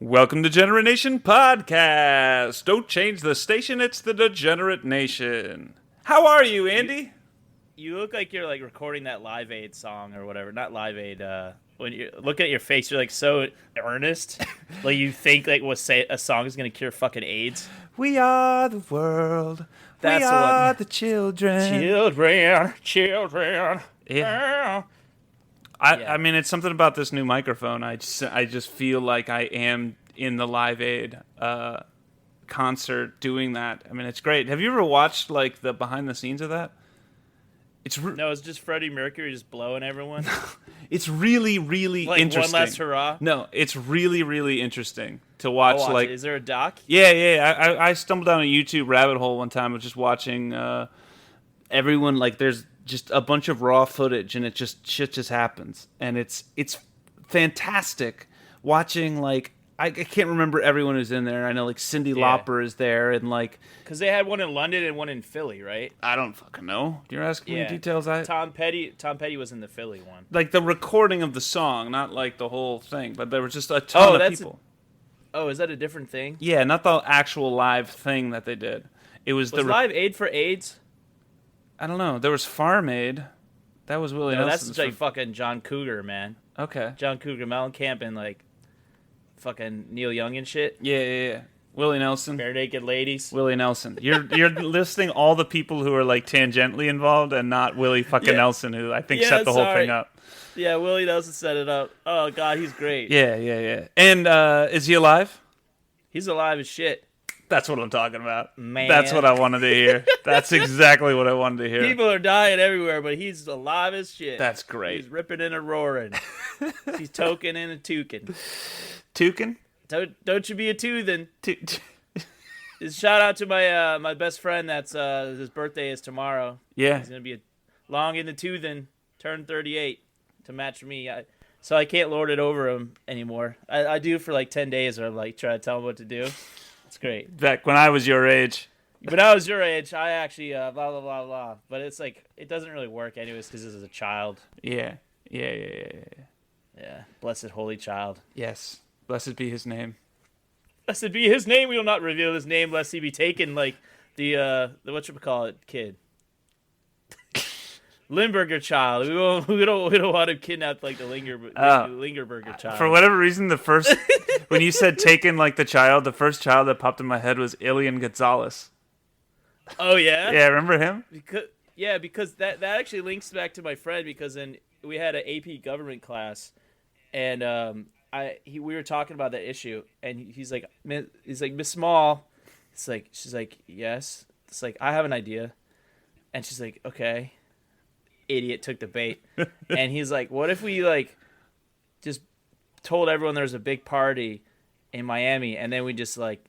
Welcome to Degenerate Nation Podcast. Don't change the station, it's the Degenerate Nation. How are you, Andy? You look like you're like recording that Live Aid song or whatever. Not Live Aid. When you look at your face, you're like so earnest. Like you think like a song is gonna cure fucking AIDS. We are the world. That's we the are one. the children. Children. Yeah. I mean, it's something about this new microphone. I just feel like I am in the Live Aid concert doing that. I mean, it's great. Have you ever watched like the behind the scenes of that? No, it's just Freddie Mercury just blowing everyone. It's really, really like interesting. One last hurrah. No, it's really, really interesting to watch. Like, is there a doc? Yeah. I stumbled down a YouTube rabbit hole one time of just watching everyone. Like, there's just a bunch of raw footage, and shit just happens, and it's fantastic watching. Like, I can't remember everyone who's in there. I know like Cyndi Lauper is there, and like because they had one in London and one in Philly, right? I don't fucking know. You're asking me details. Tom Petty was in the Philly one. Like the recording of the song, not like the whole thing, but there was just a ton of people. Is that a different thing? Yeah, not the actual live thing that they did. It was the Live Aid for AIDS. I don't know. There was Farm Aid. That was Willie Nelson. That's like fucking John Cougar, man. Okay. John Cougar, Mellencamp, and like fucking Neil Young and shit. Yeah. Willie Nelson. Bare Naked Ladies. Willie Nelson. You're listing all the people who are like tangentially involved and not Willie fucking Nelson, who I think set the whole thing up. Yeah, Willie Nelson set it up. Oh god, he's great. Yeah. And is he alive? He's alive as shit. That's what I'm talking about. Man. That's what I wanted to hear. That's exactly what I wanted to hear. People are dying everywhere, but he's alive as shit. That's great. He's ripping and a roaring. He's toking and a tooking. Toucan? Don't you be a toothin'. Shout out to my my best friend that's his birthday is tomorrow. Yeah. He's going to be long in the toothin', turn 38 to match me. So I can't lord it over him anymore. I do for like 10 days, or I'm like try to tell him what to do. It's great. Back when I was your age. When I was your age, I actually blah blah blah blah. But it's like it doesn't really work anyways because this is a child. Yeah. Blessed holy child. Yes. Blessed be his name. Blessed be his name. We will not reveal his name lest he be taken like the whatchamacallit kid. Limburger child. We don't want him kidnapped like the Lingerburger child. For whatever reason, when you said taken like the child, the first child that popped in my head was Ilian Gonzalez. Oh yeah? Yeah, remember him? Because that actually links back to my friend because we had an AP government class and we were talking about that issue and he's like Miss Small. She's like, yes. It's like I have an idea. And she's like, okay. Idiot took the bait. And he's like, what if we like just told everyone there was a big party in Miami and then we just like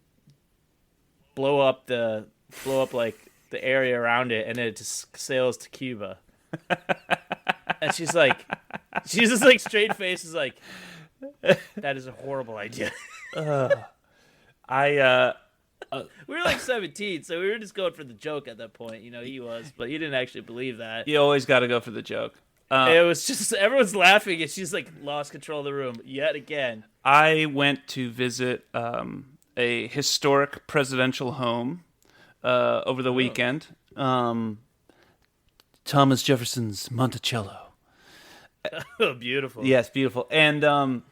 blow up like the area around it and then it just sails to Cuba. And she's just like straight face is like, that is a horrible idea. We were like 17, so we were just going for the joke at that point. You know, he was, but he didn't actually believe that. You always got to go for the joke. It was just, everyone's laughing, and she's like lost control of the room yet again. I went to visit a historic presidential home over the weekend. Thomas Jefferson's Monticello. Oh, beautiful. Yes, beautiful. And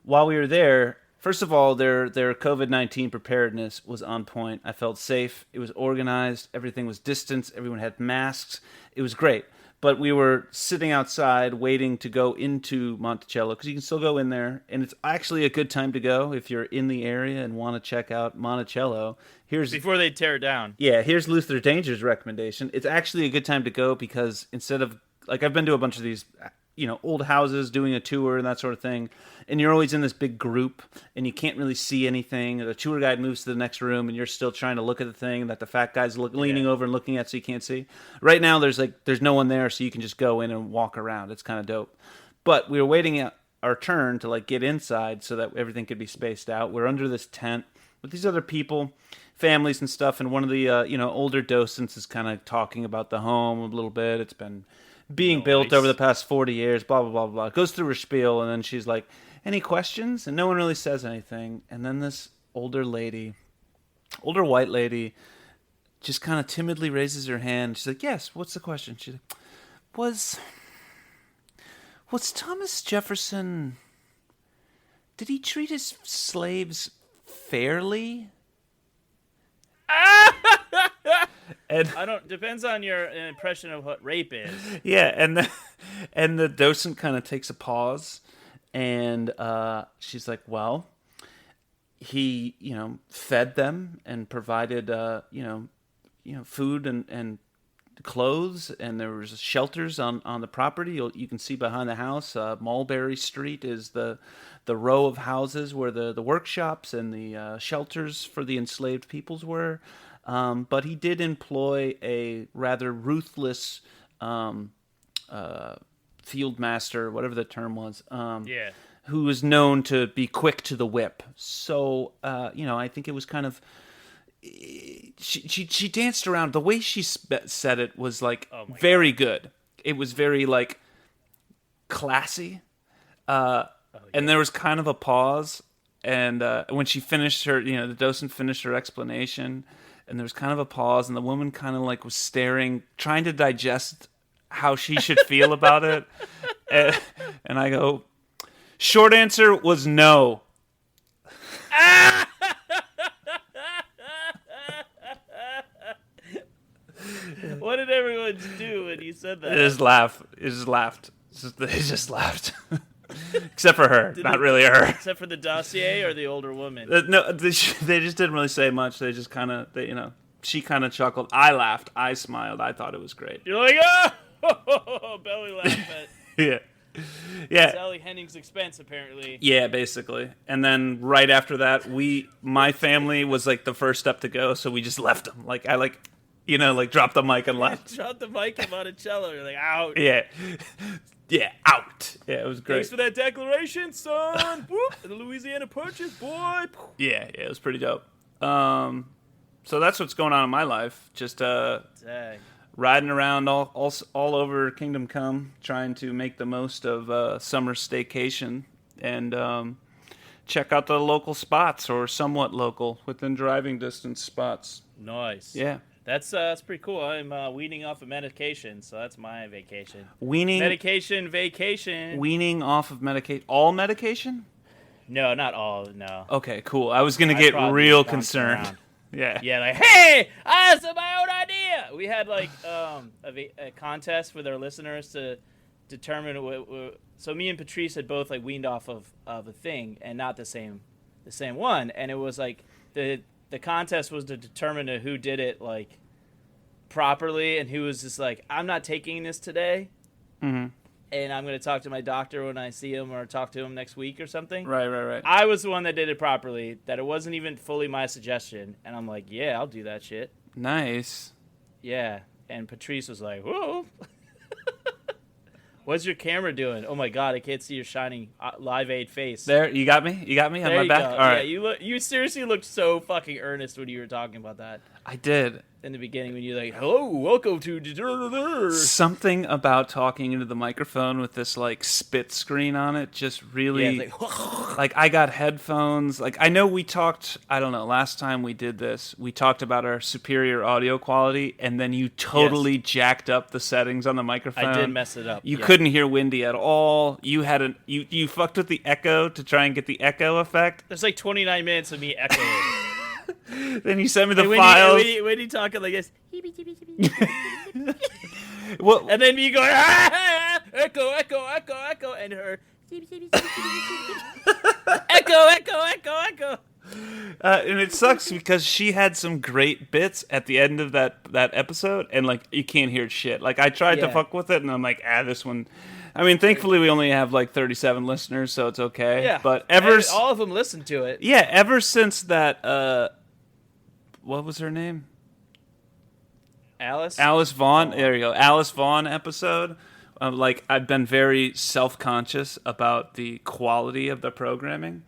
while we were there, first of all, their COVID-19 preparedness was on point. I felt safe. It was organized. Everything was distanced. Everyone had masks. It was great. But we were sitting outside waiting to go into Monticello because you can still go in there. And it's actually a good time to go if you're in the area and want to check out Monticello. Before they tear it down. Yeah, here's Luther Danger's recommendation. It's actually a good time to go because instead of, like, I've been to a bunch of these, old houses doing a tour and that sort of thing. And you're always in this big group and you can't really see anything. The tour guide moves to the next room and you're still trying to look at the thing that the fat guy's leaning over and looking at so you can't see. Right now there's no one there so you can just go in and walk around. It's kind of dope. But we were waiting at our turn to get inside so that everything could be spaced out. We're under this tent with these other people, families and stuff. And one of the older docents is kind of talking about the home a little bit. It's been being built over the past 40 years, blah, blah, blah, blah. Goes through her spiel, and then she's like, any questions? And no one really says anything. And then this older white lady, just kind of timidly raises her hand. She's like, yes, what's the question? She's like, was Thomas Jefferson, did he treat his slaves fairly? And depends on your impression of what rape is. Yeah, and the docent kind of takes a pause, and she's like, well, he, fed them and provided, food and clothes, and there was shelters on the property. You can see behind the house, Mulberry Street is the row of houses where the workshops and the shelters for the enslaved peoples were. But he did employ a rather ruthless field master, whatever the term was. Who was known to be quick to the whip. So, I think it was kind of... She danced around. The way she said it was, like, very good. It was very, like, classy. And there was kind of a pause. And when she finished her, the docent finished her explanation, and there was kind of a pause, and the woman kind of, like, was staring, trying to digest how she should feel about it. And I go... Short answer was no. What did everyone do when you said that? They just laughed. They just laughed. Except for her. Not really her. Except for the dossier or the older woman? No, they just didn't really say much. They just kind of, she kind of chuckled. I laughed. I smiled. I thought it was great. You're like, oh, belly laugh at. Yeah. Yeah. Sally Henning's expense, apparently. Yeah, basically. And then right after that, my family was like the first step to go, so we just left them. Like I dropped the mic and left. Dropped the mic in Monticello. You're like, out. Yeah. Yeah, out. Yeah, it was great. Thanks for that declaration, son. Whoop. The Louisiana Purchase, boy. Yeah, it was pretty dope. So that's what's going on in my life. Just Dang. Riding around all over Kingdom Come, trying to make the most of summer staycation, and check out the local spots, or somewhat local, within driving distance spots. Nice. Yeah. That's pretty cool. I'm weaning off of medication, so that's my vacation. Vacation. Weaning off of medication. All medication? No, not all, no. Okay, cool. I was going to get real concerned. Around. Yeah. Yeah, like, hey, that's my own idea. We had like a contest with our listeners to determine so me and Patrice had both like weaned off of a thing, and not the same one, and it was like the contest was to determine who did it like properly, and who was just like, I'm not taking this today. Mm-hmm. And I'm going to talk to my doctor when I see him, or talk to him next week or something. Right. I was the one that did it properly, that it wasn't even fully my suggestion. And I'm like, yeah, I'll do that shit. Nice. Yeah. And Patrice was like, whoa. What's your camera doing? Oh, my God, I can't see your shining Live Aid face. There, you got me? On my back? Go. All right. Yeah, you seriously looked so fucking earnest when you were talking about that. I did. In the beginning, when you're like, hello, welcome to... Something about talking into the microphone with this, like, spit screen on it just really... Yeah, like, I got headphones. Like, I know we talked... I don't know, last time we did this, we talked about our superior audio quality, and then you totally jacked up the settings on the microphone. I did mess it up. You couldn't hear Windy at all. You had you fucked with the echo to try and get the echo effect. There's like 29 minutes of me echoing. Then you sent me the files. When you talking like this, well, and then me going, echo, and her echo. And it sucks because she had some great bits at the end of that episode, and like you can't hear shit. Like I tried to fuck with it, and I'm like, this one. I mean, thankfully we only have like 37 listeners, so it's okay. Yeah, but all of them listen to it. Yeah, ever since that. What was her name? Alice Vaughn. There you go. Alice Vaughn episode. Like I've been very self-conscious about the quality of the programming.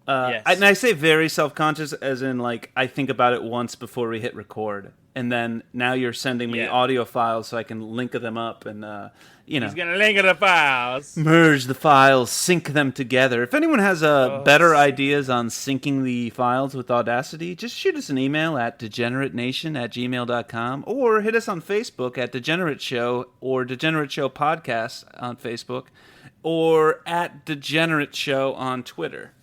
Yes. And I say very self-conscious as in like I think about it once before we hit record. and then now you're sending me audio files so I can link them up and He's gonna link the files, merge the files, sync them together. If anyone has better ideas on syncing the files with Audacity, just shoot us an email at degenerateenation@gmail.com or hit us on Facebook at Degenerate Show or Degenerate Show Podcast on Facebook or at Degenerate Show on Twitter.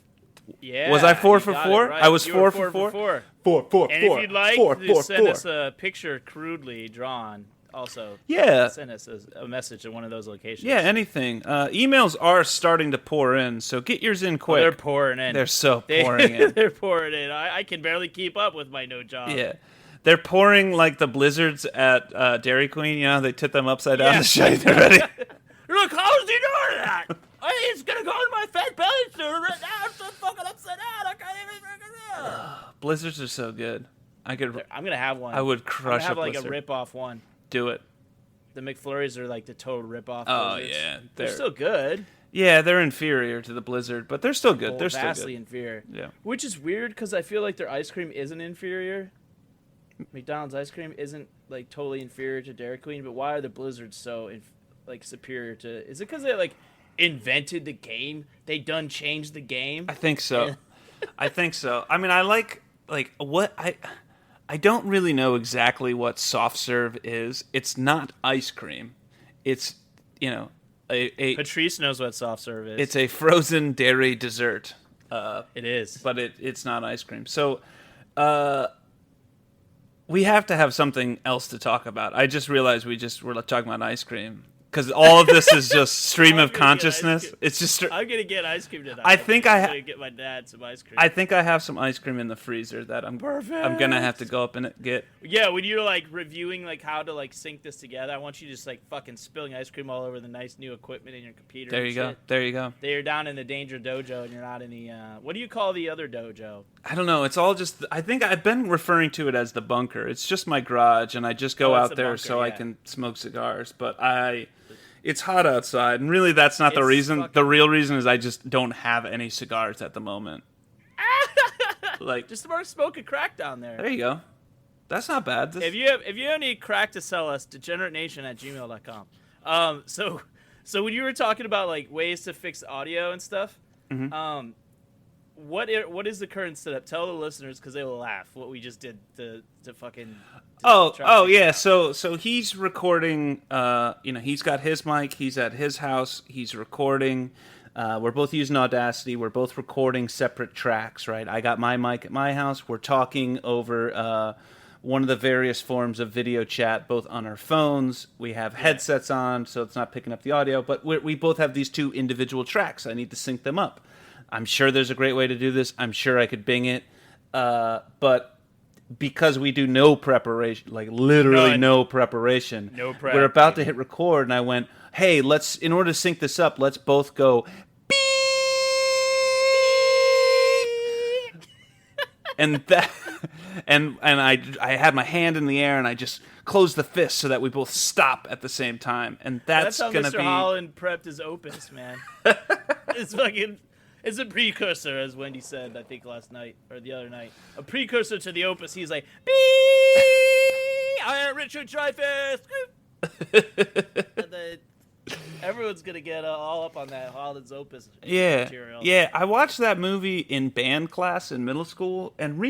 Yeah, was I 4 for 4? Right. I was you 4 were for 4. 4. And if you'd like to send us a picture crudely drawn, also send us a message at one of those locations. Yeah, anything. Emails are starting to pour in, so get yours in quick. They're pouring in. They're pouring in. They're pouring in. I can barely keep up with my no job. Yeah. They're pouring like the blizzards at Dairy Queen. You know, they tip them upside down to show you they're ready. Look, how's he doing that? It's gonna go in my fat belly soon. Right now, it's so fucking upside down. I can't even fucking do. Blizzards are so good. I'm gonna have one. I would crush I'm gonna have a like blizzard. a rip-off one. Do it. The McFlurries are like the total rip-off. Oh blizzards. yeah, they're still good. Yeah, they're inferior to the Blizzard, but they're still good. They're vastly still good. inferior. Yeah, which is weird because I feel like their ice cream isn't inferior. McDonald's ice cream isn't like totally inferior to Dairy Queen, but why are the Blizzards so superior to? Is it because they like invented the game? They done changed the game. I think so. I think so. I mean, I like what I don't really know exactly what soft serve is. It's not ice cream. It's a Patrice knows what soft serve is. It's a frozen dairy dessert. It is, but it's not ice cream. So, we have to have something else to talk about. I just realized we're talking about ice cream. Because all of this is just stream of consciousness. It's just. I'm gonna get ice cream tonight. I'm gonna get my dad some ice cream. I think I have some ice cream in the freezer that I'm gonna have to go up and get. Yeah, when you're like reviewing like how to like sync this together, I want you just like fucking spilling ice cream all over the nice new equipment in your computer. There you go. There you go. You're down in the danger dojo and you're not in the. What do you call the other dojo? I don't know. It's all just. I think I've been referring to it as the bunker. It's just my garage, and I just go out there bunker, I can smoke cigars. But it's hot outside, and really that's not the reason. The real reason is I just don't have any cigars at the moment. Just smoke a crack down there. There you go. That's not bad. If you have any crack to sell us, degeneratenation@gmail.com. So when you were talking about like ways to fix audio and stuff, what is the current setup? Tell the listeners because they will laugh what we just did to fucking. Yeah. So he's recording. He's got his mic. He's at his house. He's recording. We're both using Audacity. We're both recording separate tracks. Right. I got my mic at my house. We're talking over one of the various forms of video chat, both on our phones. We have headsets on, so it's not picking up the audio. But we both have these two individual tracks. I need to sync them up. I'm sure there's a great way to do this. I'm sure I could Bing it. But because we do no preparation, like literally no preparation, we're about to hit record, and I went, hey, in order to sync this up, let's both go beep. And that, and I had my hand in the air, and I just closed the fist so that we both stop at the same time. And that's how gonna Mr. Holland prepped his opus, man. It's a precursor, as Wendy said, I think last night or the other night. A precursor to the opus. He's like, beep! I am Richard Dreyfuss. And then everyone's gonna get all up on that Holland's opus material. Yeah. I watched that movie in band class in middle school, and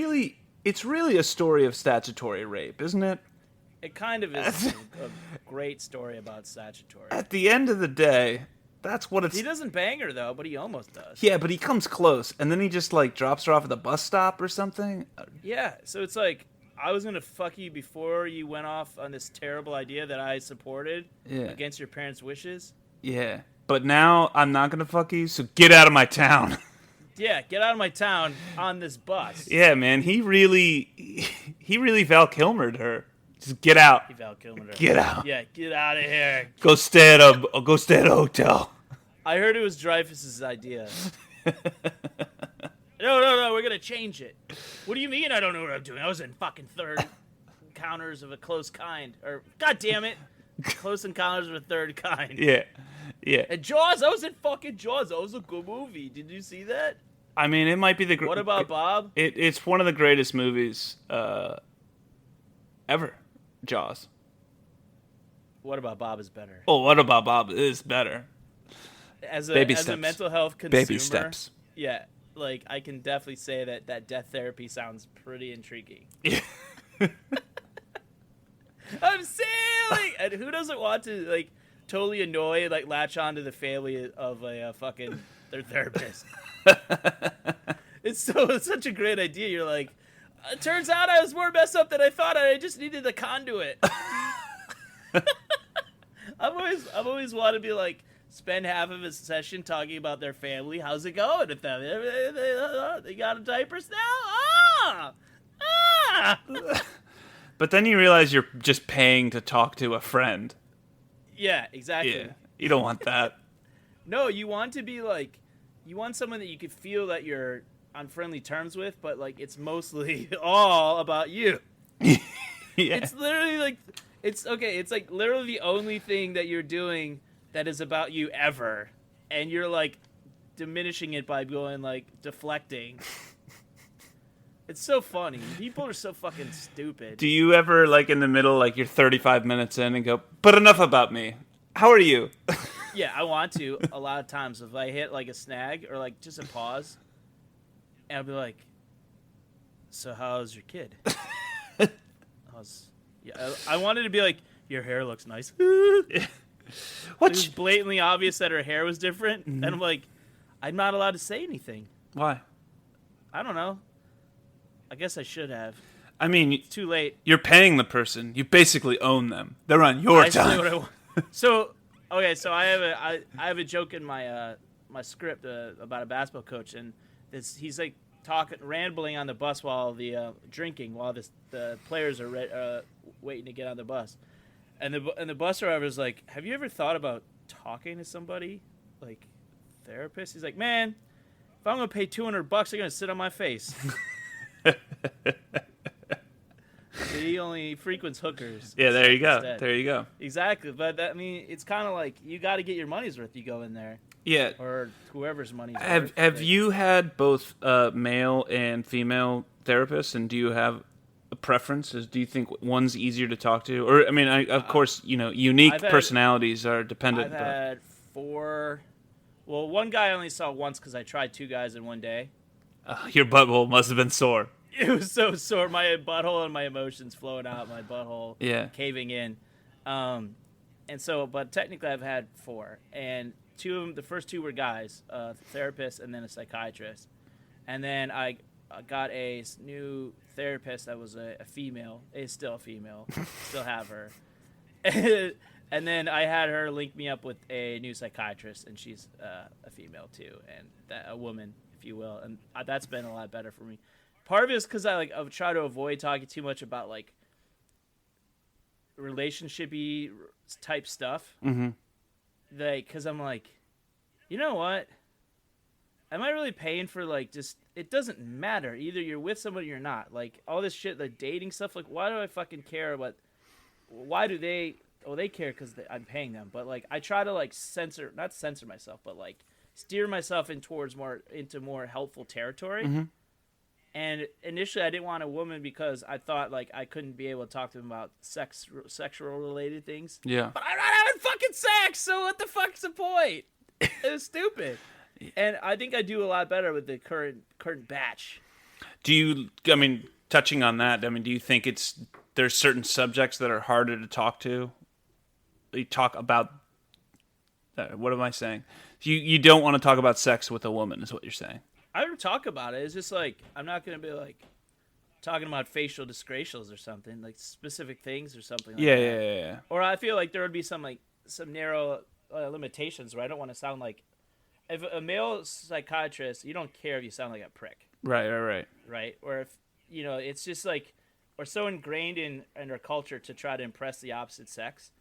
it's really a story of statutory rape, isn't it? It kind of is a great story about statutory. At the end of the day. That's what it's. He doesn't bang her though, but he almost does. Yeah, but he comes close, and then he just like drops her off at the bus stop or something. Yeah, so it's like I was gonna fuck you before you went off on this terrible idea that I supported against your parents' wishes. Yeah, but now I'm not gonna fuck you, so get out of my town. Yeah, get out of my town on this bus. Yeah, man, he really Val Kilmered her. Just get out. He Val Kilmered her. Get out. Yeah, get out of here. Go stay at a hotel. I heard it was Dreyfuss's idea. No, we're gonna change it. What do you mean I don't know what I'm doing? I was in fucking third encounters of a close kind. Or, god damn it, Close Encounters of a Third Kind. Yeah. And Jaws, I was in fucking Jaws. That was a good movie. Did you see that? I mean, it might be the. What about Bob? It's one of the greatest movies. ever. Jaws. What about Bob is better? Oh, what about Bob is better? As Baby a steps. mental health consumer, Baby steps. yeah, like I can definitely say that death therapy sounds pretty intriguing. Yeah. I'm sailing, and who doesn't want to like totally annoy, like latch on to the family of a fucking their therapist? It's such a great idea. You're like, it turns out I was more messed up than I thought. I just needed the conduit. I've always wanted to be like, spend half of a session talking about their family. How's it going with them? They got diapers now? Ah! But then you realize you're just paying to talk to a friend. Yeah, exactly. Yeah, you don't want that. No, you want to be like, you want someone that you could feel that you're on friendly terms with, but like it's mostly all about you. Yeah. It's literally like, it's like literally the only thing that you're doing that is about you ever, and you're like diminishing it by going like deflecting. It's so funny. People are so fucking stupid. Do you ever, like, in the middle, like, you're 35 minutes in and go, but enough about me. How are you? Yeah, I want to a lot of times. If I hit, like, a snag or, like, just a pause, and I'll be like, so how's your kid? I wanted to be like, your hair looks nice. It was blatantly obvious that her hair was different, and I'm like, I'm not allowed to say anything. Why? I don't know. I guess I should have. I mean, It's too late. you're paying the person. You basically own them. They're on your I say time. what I want. So, okay, so I have a joke in my my script about a basketball coach, and he's like rambling on the bus while drinking while the players are waiting to get on the bus, and the bus driver's like, have you ever thought about talking to somebody like therapist? He's like, man, if I'm gonna pay $200, they're gonna sit on my face. He only frequents hookers. Yeah, there you go. Instead. There you go. Exactly, but I mean, it's kind of like you got to get your money's worth. You go in there, Yeah. or whoever's money's Have worth. you had both male and female therapists, and do you have a preference? Do you think one's easier to talk to? Or, I mean, of course, unique personalities are dependent. I've had 4. Well, one guy I only saw once because I tried 2 guys in one day. Your butthole must have been sore. It was so sore. My butthole and my emotions flowing out. My butthole caving in. And so, but technically I've had 4. And 2 of them, the first 2 were guys, a therapist and then a psychiatrist. And then I got a new therapist that was a female. Is still a female. Still have her. And then I had her link me up with a new psychiatrist, and she's a female too, and a woman, if you will. And that's been a lot better for me. Part of it is because I try to avoid talking too much about like relationshipy type stuff. Mm-hmm. Because I'm like, you know what? Am I really paying for like just? It doesn't matter. Either you're with somebody or you're not. Like all this shit, the dating stuff. Like, why do I fucking care about? Why do they? Oh, they care because I'm paying them. But like, I try to like not censor myself, but like steer myself into more helpful territory. Mm-hmm. And initially, I didn't want a woman because I thought like I couldn't be able to talk to them about sexual related things. Yeah. But I'm not having fucking sex, so what the fuck's the point? It was stupid. And I think I do a lot better with the current batch. Touching on that, do you think there's certain subjects that are harder to talk to? You talk about, what am I saying? You don't want to talk about sex with a woman, is what you're saying. I would talk about it. It's just like, I'm not going to be like talking about facial disgracials or something, like specific things or something like that. Yeah. Or I feel like there would be some narrow limitations where I don't want to sound like, if a male psychiatrist, you don't care if you sound like a prick. Right. Right? Or if, it's just like, we're so ingrained in our culture to try to impress the opposite sex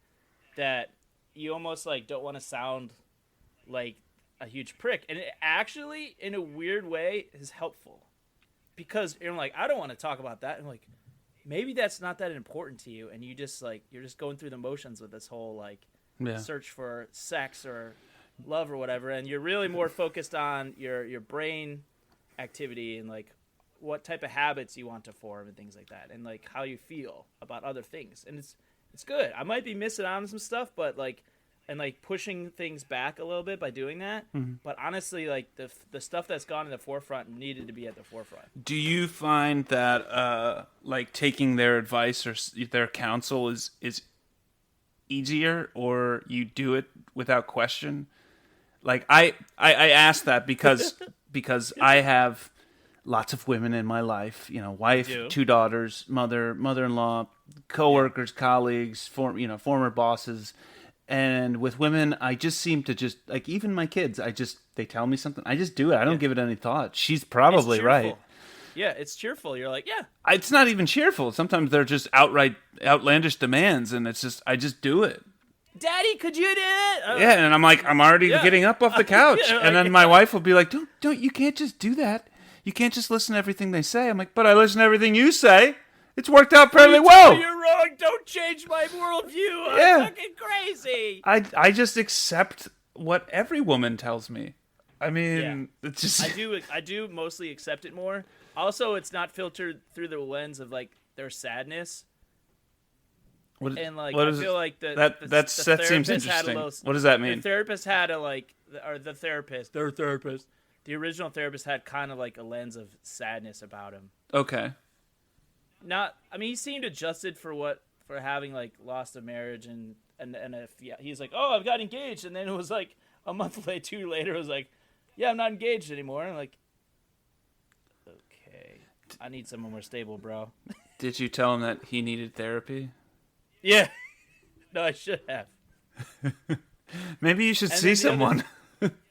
that you almost like don't want to sound like a huge prick. And it actually, in a weird way, is helpful. Because you're like, I don't want to talk about that. And like, maybe that's not that important to you. And you just like, you're just going through the motions with this whole like search for sex or love or whatever. And you're really more focused on your brain activity and like what type of habits you want to form and things like that, and like how you feel about other things. And it's good. I might be missing out on some stuff, but like, and like pushing things back a little bit by doing that. Mm-hmm. But honestly, like the stuff that's gone in the forefront needed to be at the forefront. Do you find that like taking their advice or their counsel is easier, or you do it without question? Like I ask that because I have lots of women in my life, wife, 2 daughters, mother-in-law, coworkers, colleagues, former bosses. And with women, I just seem to just, like, even my kids, they tell me something, I just do it. I don't give it any thought. She's probably right. Yeah, it's cheerful. You're like, yeah. It's not even cheerful. Sometimes they're just outright outlandish demands, and it's just, I just do it. Daddy, could you do it? Yeah, and I'm like, I'm already getting up off the couch. And then my wife will be like, don't, you can't just do that. You can't just listen to everything they say. I'm like, but I listen to everything you say. It's worked out fairly well. You're wrong. Don't change my worldview. I'm fucking crazy. I just accept what every woman tells me. I mean, it's just... I do mostly accept it more. Also, it's not filtered through the lens of like their sadness. I feel like that seems interesting. What does that mean? The therapist had the original therapist had kind of like a lens of sadness about him. Okay. He seemed adjusted for having like lost a marriage and he's like, oh, I've got engaged, and then it was like a month later it was like, yeah, I'm not engaged anymore. And I'm like, okay, I need someone more stable, bro. Did you tell him that he needed therapy? Yeah. No, I should have. Maybe you should see someone.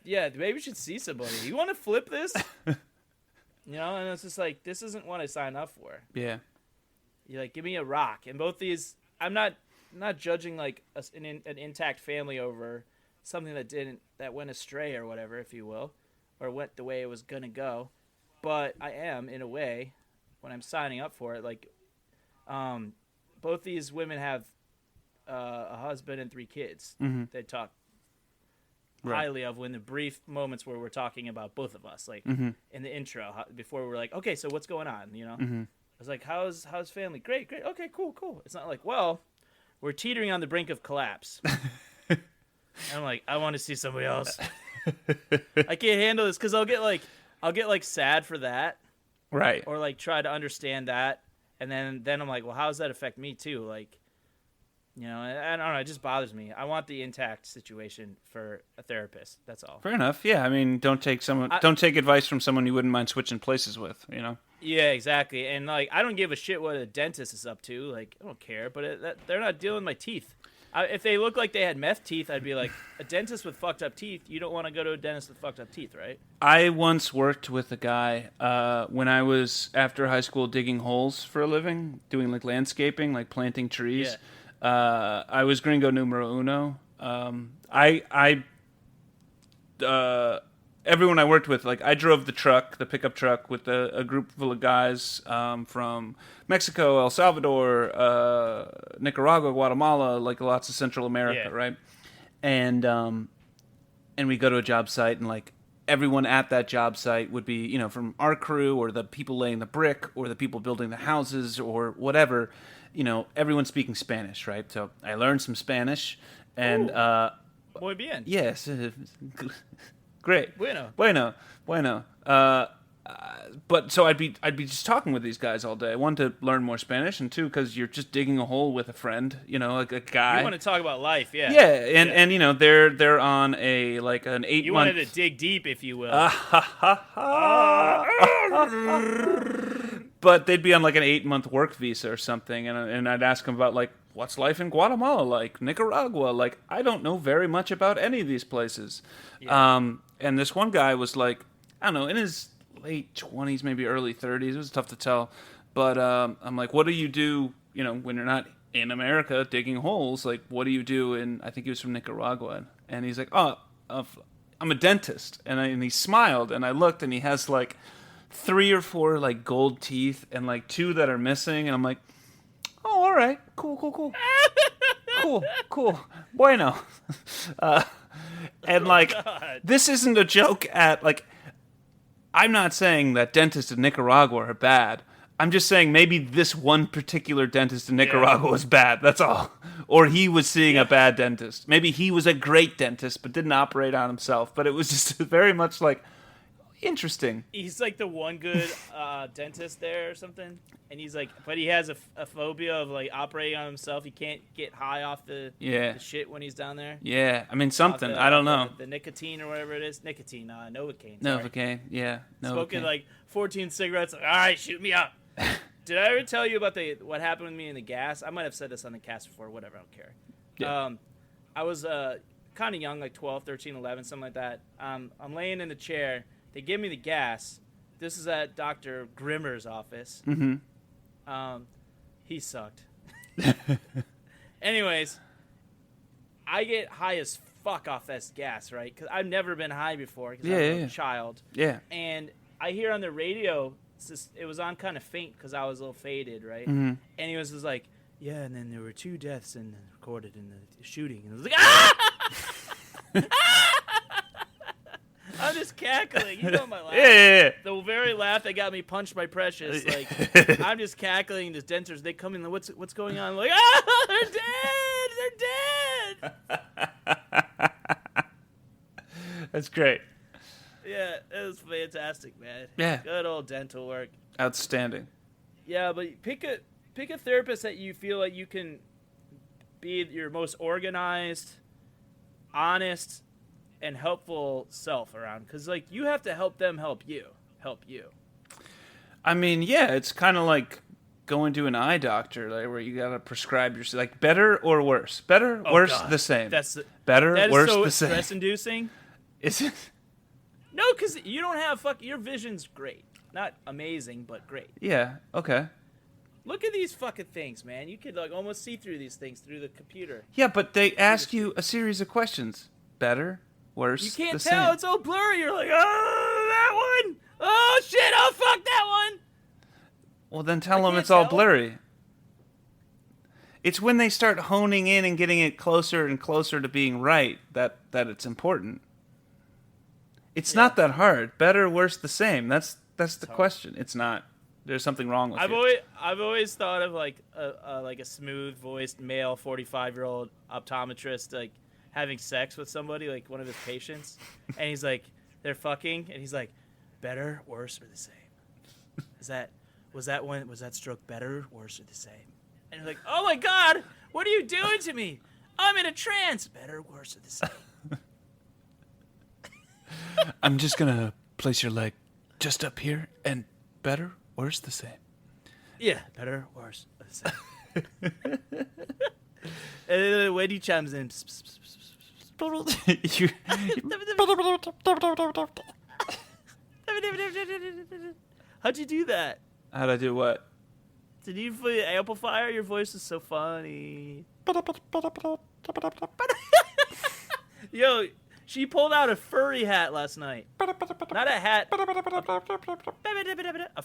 Yeah, maybe you should see somebody. You want to flip this? And it's just like, this isn't what I signed up for. Yeah. You're like, give me a rock. And both these, I'm not judging like an intact family over something that went astray or whatever, if you will, or went the way it was gonna go. But I am, in a way, when I'm signing up for it, like, both these women have a husband and 3 kids. Mm-hmm. They talk highly of when the brief moments where we're talking about both of us, like mm-hmm. in the intro, before we're like, okay, so what's going on? Mm-hmm. I was like, how's family? Great. Okay, cool. It's not like, well, we're teetering on the brink of collapse. I'm like, I want to see somebody else. I can't handle this, because I'll get like sad for that, right? Or like try to understand that, and then I'm like, well, how does that affect me too? Like, I don't know. It just bothers me. I want the intact situation for a therapist. That's all. Fair enough. Yeah, I mean, don't take advice from someone you wouldn't mind switching places with. Yeah, exactly. And like, I don't give a shit what a dentist is up to. Like, I don't care. But they're not dealing with my teeth. If they look like they had meth teeth, I'd be like, a dentist with fucked up teeth. You don't want to go to a dentist with fucked up teeth, right? I once worked with a guy when I was after high school digging holes for a living, doing like landscaping, like planting trees. Yeah. I was gringo numero uno. Everyone I worked with, like, I drove the pickup truck with a group full of guys from Mexico, El Salvador, Nicaragua, Guatemala, like lots of Central America, right? And we go to a job site, and like everyone at that job site would be, from our crew, or the people laying the brick, or the people building the houses, or whatever. Everyone's speaking Spanish, right? So I learned some Spanish, and muy bien. Yes, great. Bueno. But so I'd be just talking with these guys all day. One, to learn more Spanish, and 2, because you're just digging a hole with a friend, like a guy. You want to talk about life, yeah. Yeah, and they're on an 8-month. You wanted to dig deep, if you will. But they'd be on like an 8-month work visa or something, and I'd ask them about like, what's life in Guatemala like, Nicaragua, like, I don't know very much about any of these places. Yeah. And this one guy was like, I don't know, in his late 20s, maybe early 30s. It was tough to tell. But I'm like, what do you do, when you're not in America digging holes? Like, what do you do? And I think he was from Nicaragua. And he's like, I'm a dentist. And he smiled, and I looked, and he has like 3 or 4 like gold teeth and like 2 that are missing. And I'm like, oh, all right, cool. cool. Bueno. And like, this isn't a joke at like, I'm not saying that dentists in Nicaragua are bad. I'm just saying maybe this one particular dentist in Nicaragua was bad. That's all. Or he was seeing a bad dentist. Maybe he was a great dentist but didn't operate on himself. But it was just very much like, interesting. He's like the one good dentist there or something. And he's like, but he has a phobia of like operating on himself. He can't get high off the shit when he's down there. Yeah, I mean something. I don't know. The nicotine or whatever it is. Nicotine, Novocaine. Novocaine, yeah. Smoking like 14 cigarettes. Like, all right, shoot me up. Did I ever tell you about what happened with me in the gas? I might have said this on the cast before. Whatever, I don't care. Yeah. I was kind of young, like 12, 13, 11, something like that. I'm laying in the chair. They give me the gas. This is at Dr. Grimmer's office. Mm-hmm. He sucked. Anyways, I get high as fuck off this gas, right? Because I've never been high before because I was a child. Yeah. And I hear on the radio, it was on kind of faint because I was a little faded, right? Mm-hmm. And he was just like, yeah, and then there were 2 deaths recorded in the shooting. And I was like, ah! I'm just cackling. You know my laugh. Yeah. The very laugh that got me punched by Precious. Like, I'm just cackling. The denters, they come in. What's going on? I'm like, they're dead. They're dead. That's great. Yeah, it was fantastic, man. Yeah. Good old dental work. Outstanding. Yeah, but pick a therapist that you feel like you can be your most organized, honest, and helpful self around, because like you have to help them help you. I mean, yeah, it's kind of like going to an eye doctor, like where you gotta prescribe yourself, like better or worse, worse, God. the same. That is worse, so the same. Stress inducing. Is it? No, because you don't have your vision's great, not amazing, but great. Yeah. Okay. Look at these fucking things, man. You could like almost see through these things through the computer. Yeah, but they ask you a series of questions. Better, worse, You can't the tell. same. It's all blurry. You're like, oh, that one. Oh, shit. Oh, fuck that one. Well, then tell them can't it's all tell. blurry. It's when they start honing in and getting it closer and closer to being right that it's important. It's not that hard. Better, worse, the same. That's the question. It's not. There's something wrong with you. I've always thought of like a smooth voiced male 45-year-old optometrist like having sex with somebody, like one of his patients, and he's like, they're fucking, and he's like, better, worse, or the same? Was that stroke better, worse, or the same? And you're like, oh my God, what are you doing to me? I'm in a trance. Better, worse, or the same? I'm just gonna place your leg just up here, and better, worse, the same. Yeah, better, worse, or the same. And then when he chimes in, how'd you do that? How'd I do what? Did you play the amplifier? Your voice is so funny. Yo, she pulled out a furry hat last night. Not a hat. A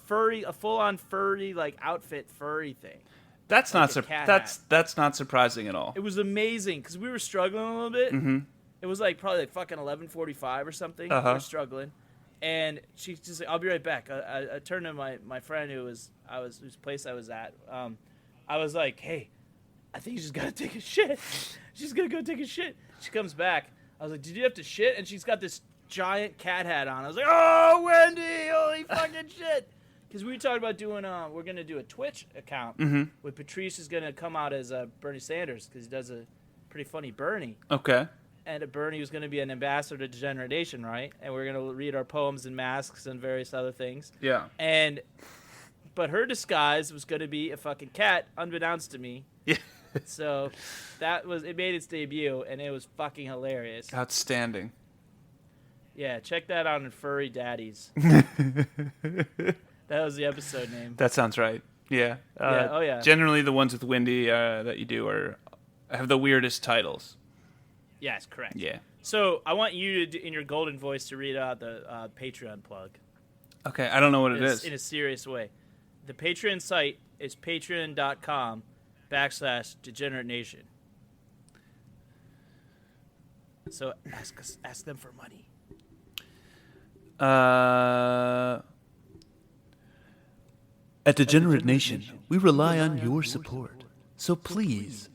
full-on furry like outfit furry thing. That's Like not that's not surprising at all. It was amazing because we were struggling a little bit. Mm-hmm. It was like probably like fucking 11:45 or something. Uh-huh. We were struggling, and she's just like, "I'll be right back." I turned to my friend whose place I was at. I was like, "Hey, I think she's gotta take a shit. She's gonna go take a shit." She comes back. I was like, "Did you have to shit?" And she's got this giant cat hat on. I was like, "Oh, Wendy, holy fucking shit!" Because we were talking about doing, we're gonna do a Twitch account with Patrice is gonna come out as Bernie Sanders because he does a pretty funny Bernie. Okay. And Bernie was gonna be an ambassador to Degenerate Nation, right? And we're gonna read our poems and masks and various other things. Yeah. But her disguise was gonna be a fucking cat, unbeknownst to me. Yeah. So it made its debut, and it was fucking hilarious. Outstanding. Yeah, check that out in Furry Daddies. That was the episode name. That sounds right. Yeah. Yeah. Oh yeah. Generally, the ones with Wendy that you do have the weirdest titles. Yes, correct. Yeah. So I want you to, in your golden voice, to read out the Patreon plug. Okay, I don't know what it is. In a serious way. The Patreon site is patreon.com/Degenerate Nation. So ask them for money. At Degenerate Nation, we rely on your support. So please,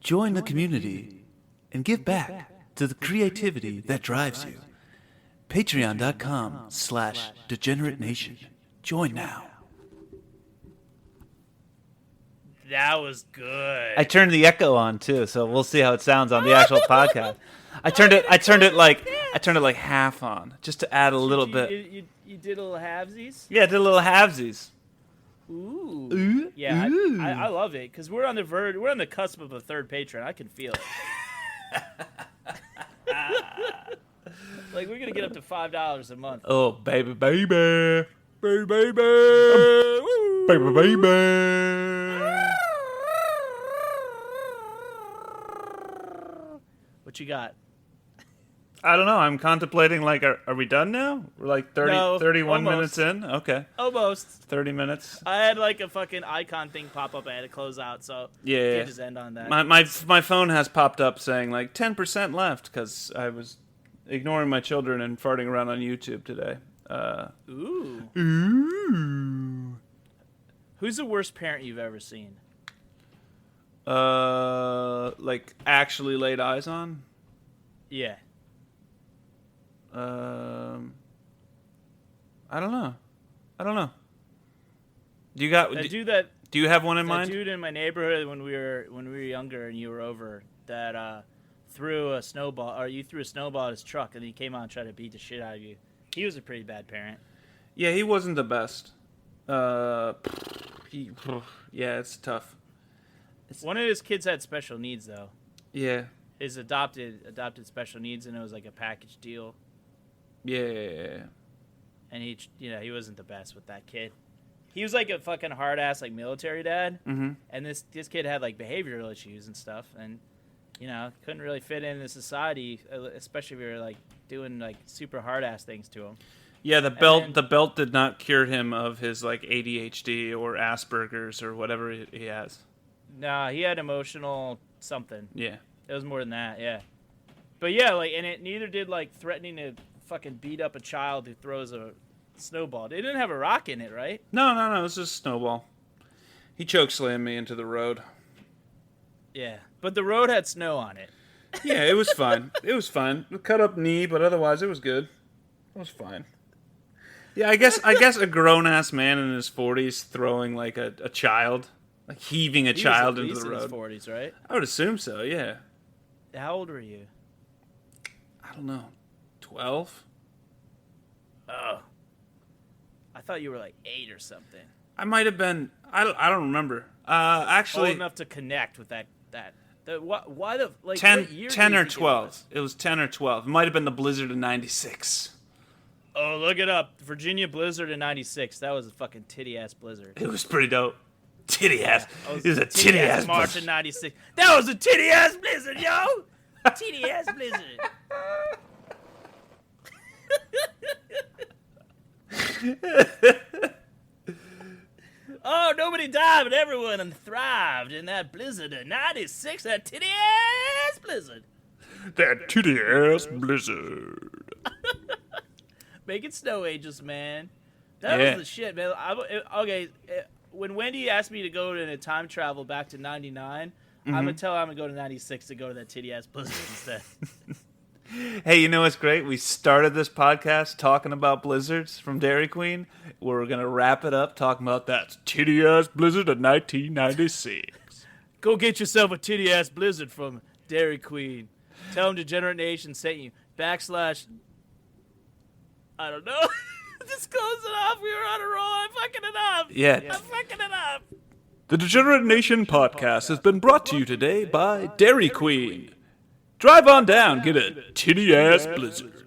join the community and give back to the creativity that drives you. Patreon.com/Degenerate Nation. Join now. That was good. I turned the echo on too, so we'll see how it sounds on the actual podcast. I turned it like half on, just to add a little bit. You did a little halvesies? Yeah, I did a little halvesies. Ooh. Yeah, I love it because we're on the cusp of a third patron. I can feel it. Like we're gonna get up to $5 a month. Oh, baby, baby, baby, baby, baby, baby. What you got? I don't know. I'm contemplating, like, are we done now? We're like 31 minutes in? Okay. Almost. 30 minutes. I had like a fucking icon thing pop up. I had to close out, so yeah. Can't just end on that. My phone has popped up saying, like, 10% left because I was ignoring my children and farting around on YouTube today. Ooh. Who's the worst parent you've ever seen? Like, actually laid eyes on? Yeah. I don't know. Do you have one in mind? Dude in my neighborhood when we were younger and you were over that threw a snowball, or you threw a snowball at his truck and he came out and tried to beat the shit out of you. He was a pretty bad parent. Yeah, he wasn't the best. Yeah, it's tough. One of his kids had special needs though. Yeah. His adopted special needs, and it was like a package deal. Yeah. And he wasn't the best with that kid. He was like a fucking hard ass like military dad, and this kid had like behavioral issues and stuff, and couldn't really fit into society, especially if you were like doing like super hard ass things to him. Yeah, the belt did not cure him of his like ADHD or Asperger's or whatever he has. Nah, he had emotional something. Yeah. It was more than that, yeah. But yeah, like, and it neither did like threatening to fucking beat up a child who throws a snowball. They didn't have a rock in it, right? No, it was just a snowball. He chokeslammed me into the road. Yeah, but the road had snow on it. Yeah, it was fine. It was fine. Cut up knee, but otherwise it was good. It was fine. Yeah, I guess a grown ass man in his 40s throwing like a child, like heaving a child into the road. He's in his 40s, right? I would assume so. Yeah. How old were you? I don't know. 12? Oh. I thought you were like 8 or something. I might have been. I don't remember. Actually, old enough to connect with that. Why the like 10 or 12. It was 10 or 12. It might have been the Blizzard of '96. Oh, look it up. Virginia Blizzard in '96. That was a fucking titty-ass blizzard. It was pretty dope. Titty-ass. It was a titty-ass March in '96. That was a titty-ass blizzard, yo! Titty-ass blizzard. Oh, nobody died, but everyone thrived in that blizzard of '96. That titty-ass blizzard. That titty-ass blizzard. Making snow angels, man. That was the shit, man. When Wendy asked me to go in a time travel back to '99, I'm going to tell her I'm going to go to '96 to go to that titty-ass blizzard instead. Hey, you know what's great? We started this podcast talking about blizzards from Dairy Queen. We're going to wrap it up talking about that titty-ass blizzard of 1996. Go get yourself a titty-ass blizzard from Dairy Queen. Tell them Degenerate Nation sent you. / I don't know. Just close it off. We were on a roll. I'm fucking it up. Yeah. I'm fucking it up. The Degenerate Nation podcast has been brought to you today by Dairy Queen. Drive on down, get a titty-ass blizzard.